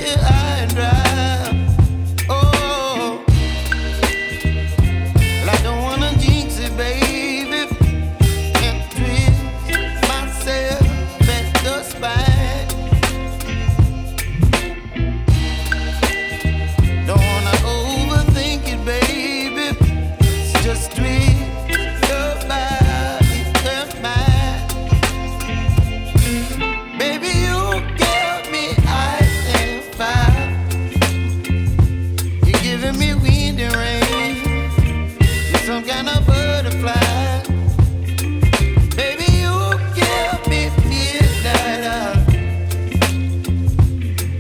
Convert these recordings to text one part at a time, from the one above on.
here high and dry. Oh, well, I don't wanna jinx it, baby, and twist myself at the spine. Don't wanna overthink it, baby. It's just twist your body and mine. Baby, you give me ice and fire. You're giving me wind and rain. You're some kind of butterfly. Baby, you give me midnight.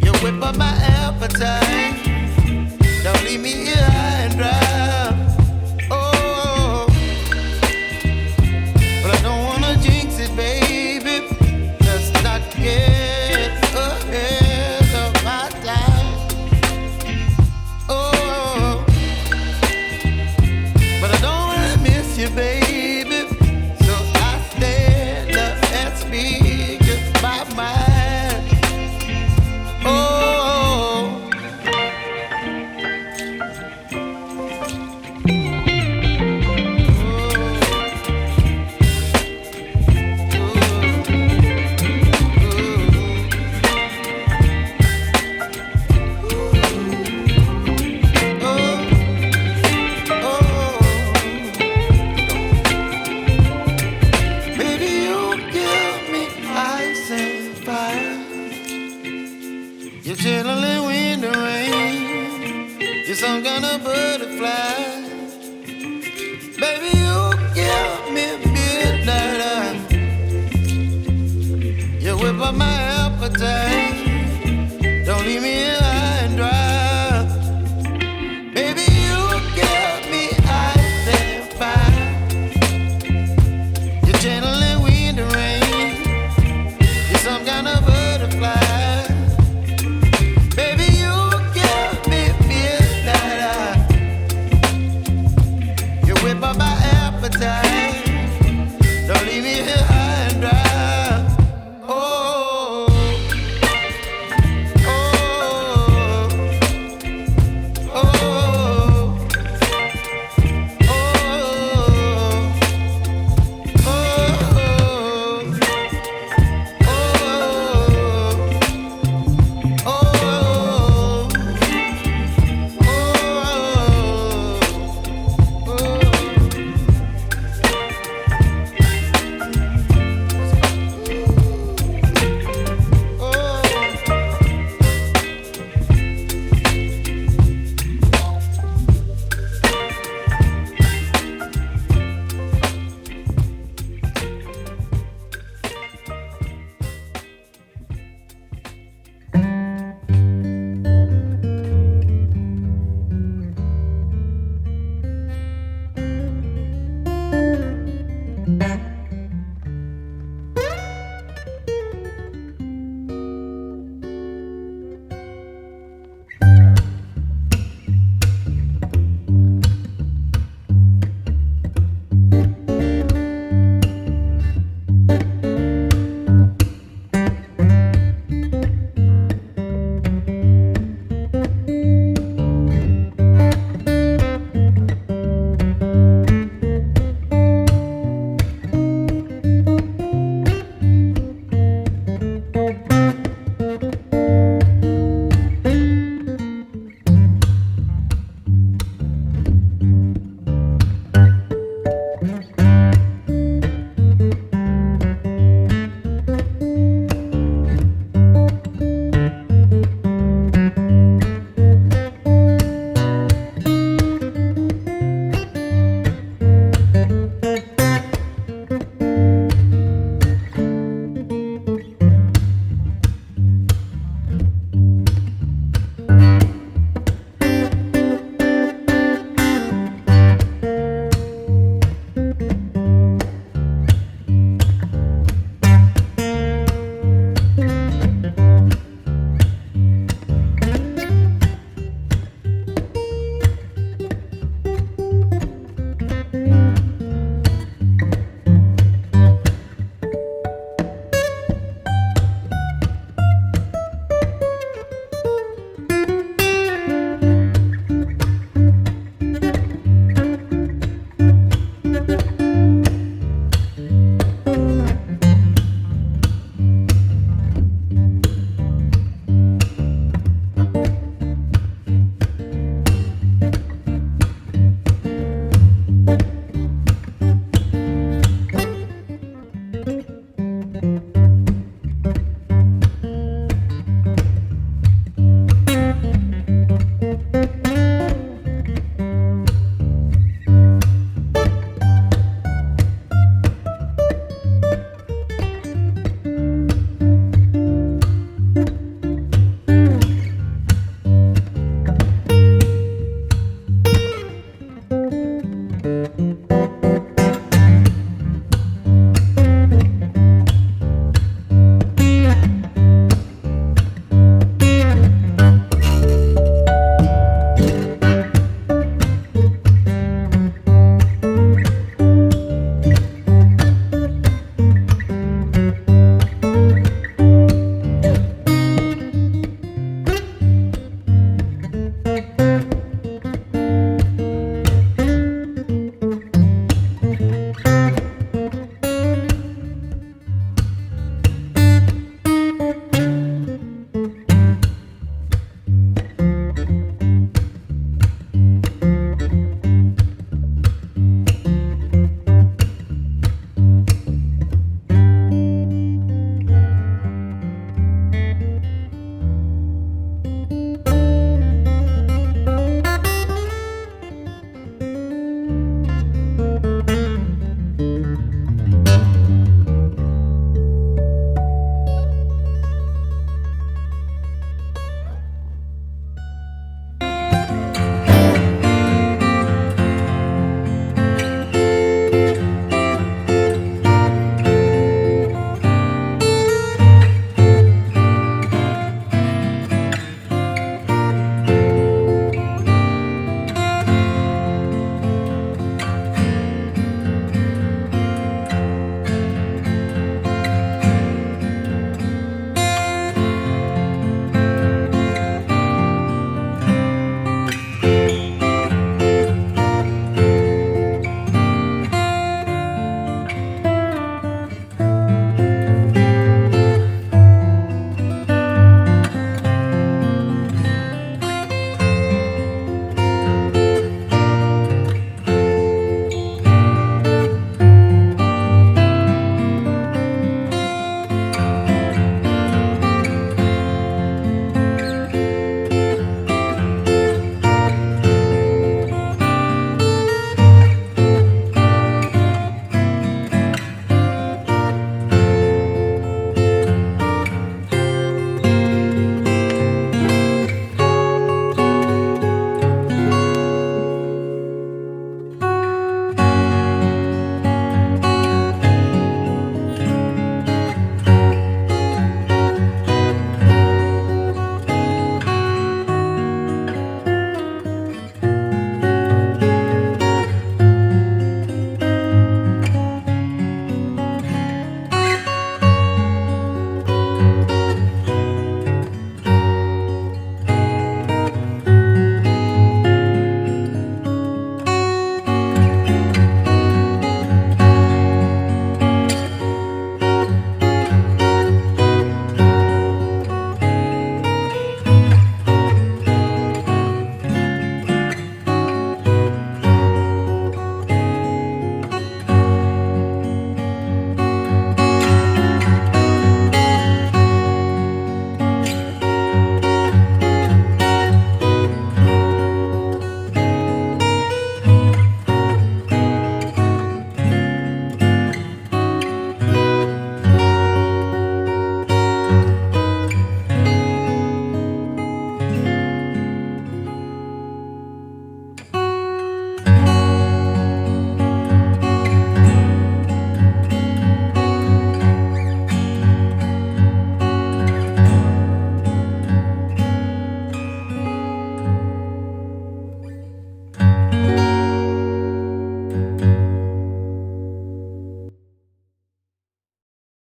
You whip up my appetite. Don't leave me here high and dry. Oh, but I don't wanna jinx it, baby. Let's not get ahead of my time. Oh, but I don't wanna miss you, baby. So I stand up and speak my mind. Oh. Baby, you give me ice and fire. You're chilling wind and rain. You're some kind of butterfly. Baby, you give me midnight. You whip up my appetite.